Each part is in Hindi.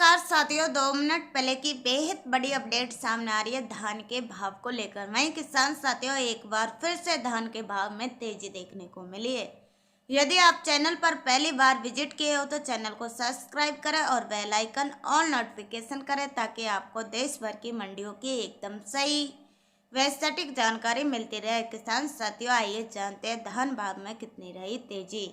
नमस्कार साथियों, 2 मिनट पहले की बेहद बड़ी अपडेट सामने आ रही है धान के भाव को लेकर। वहीं किसान साथियों, एक बार फिर से धान के भाव में तेजी देखने को मिली है। यदि आप चैनल पर पहली बार विजिट किए हो तो चैनल को सब्सक्राइब करें और बेल आइकन ऑल नोटिफिकेशन करें ताकि आपको देश भर की मंडियों की एकदम सही व सटीक जानकारी मिलती रहे। किसान साथियों, आइए जानते हैं धान भाव में कितनी रही तेजी।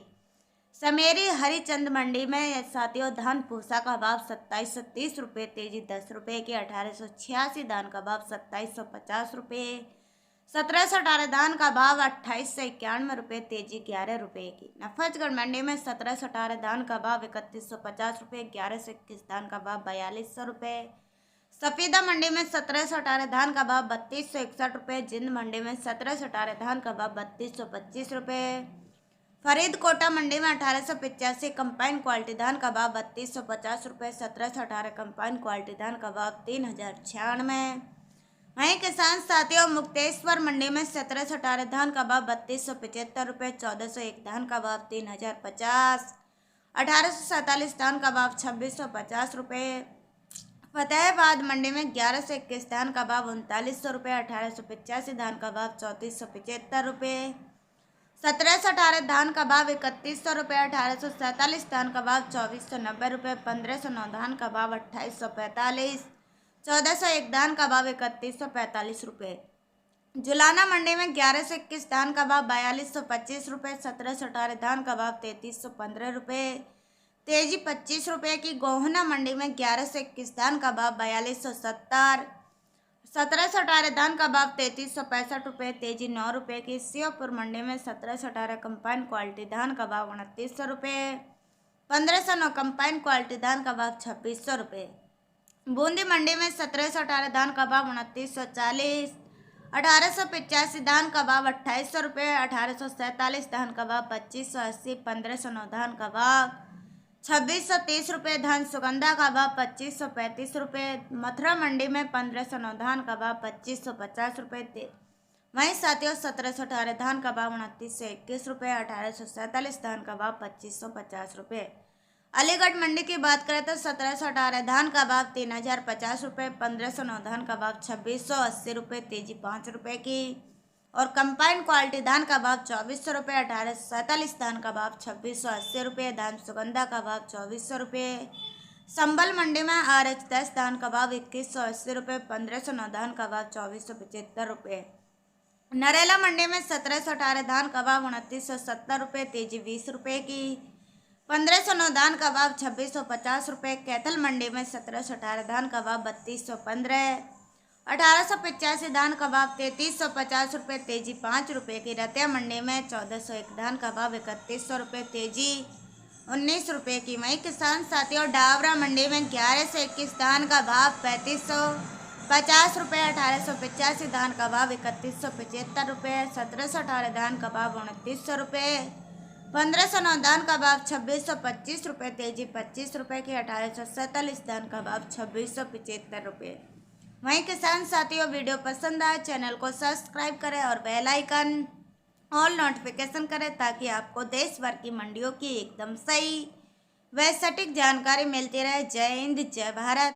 समेरी हरिचंद मंडी में साथियों धान पूसा का भाव 2730 रुपये, तेजी 10 रुपये की। 1886 धान का भाव 2750 रुपये। 1718 धान का भाव 2891 रुपये, तेजी 11 रुपये की। नफजगढ़ मंडी में 1718 धान का भाव 3150 रुपये, 1121 धान का भाव 4200 रुपये। सफेदा मंडी में 1718 धान का भाव 3261 रुपये। जिंद मंडी में 1718 धान का भाव 3225 रुपये। फरीदकोटा मंडी में 1885 कंपाइन क्वालिटी धान का भाव 3250 रुपये। 1718 कंपाइन क्वालिटी धान का भाव 3096। वहीं किसान साथियों, मुक्तेश्वर मंडी में 1718 धान का भाव 3275 रुपये। 1401 धान का भाव 3050। 1847 धान का भाव 2650 रुपये। फतेहाबाद मंडी में 1121 धान का भाव 3900 रुपये। 1885 धान का भाव 3475 रुपये। 1718 धान का भाव 3100 रुपये। 1847 धान का भाव 2490 रुपये। 1509 धान का भाव 2845। 1401 धान का भाव 3145 रुपये। जुलाना मंडी में 1121 धान का भाव 4225 रुपये। 1718 धान का भाव 3315 रुपये, तेजी 25 रुपये की। गोहना मंडी में 1121 धान का भाव 4270। 1718 धान का भाव 3365 रुपये, तेजी 9 रुपये की। श्योपुर मंडी में 1718 कंपाइन क्वालिटी धान का भाव 2900 रुपये। 1509 कंपाइन क्वालिटी धान का भाव 2600 रुपये। बूंदी मंडी में 1718 धान का भाव 2940। 1885 धान का भाव 2800 रुपये। 1847 धान का भाव 2580। 1509 धान का भाव 2630 रुपये। धान सुगंधा का भाव 2535 रुपये। मथुरा मंडी में 1509 धान का भाव 2550 रुपये। वहीं साथियों 1718 धान का भाव 2921 रुपये। 1847 धान का भाव 2550 रुपये। अलीगढ़ मंडी की बात करें तो 1718 धान का भाव 3050 रुपये। 1509 धान का भाव 2680 रुपये, तेजी 5 रुपये की। और कंपाइन क्वालिटी धान का भाव 2400 रुपये। 1847 धान का भाव 2680 रुपये। धान सुगंधा का भाव 2400 रुपये। संभल मंडी में RH10 धान का भाव 2180 रुपये। 1509 धान का भाव 2475 रुपये। नरेला मंडी में 1718 धान का भाव 2970 रुपये, तेजी 20 रुपये की। 1509 धान का भाव 2650 रुपये। कैथल मंडी में 1718 धान का भाव 3215। 1885 धान का भाव 3350 रुपये, तेजी 5 रुपये की। रतिया मंडी में 1401 धान का भाव 3100 रुपये, तेजी 19 रुपये की। वहीं किसान साथियों, डावरा मंडी में 11 से 21 धान का भाव 3550 रुपये। 1885 धान का भाव 3175 रुपये। 1718 धान का भाव 2900 रुपये। 1509 धान का भाव 2625 रुपये, तेजी 25 रुपये की। 1847 धान का भाव 2675 रुपये। वहीं किसान साथियों, वीडियो पसंद आए चैनल को सब्सक्राइब करें और बेल आइकन ऑल नोटिफिकेशन करें ताकि आपको देश भर की मंडियों की एकदम सही व सटीक जानकारी मिलती रहे। जय हिंद, जय भारत।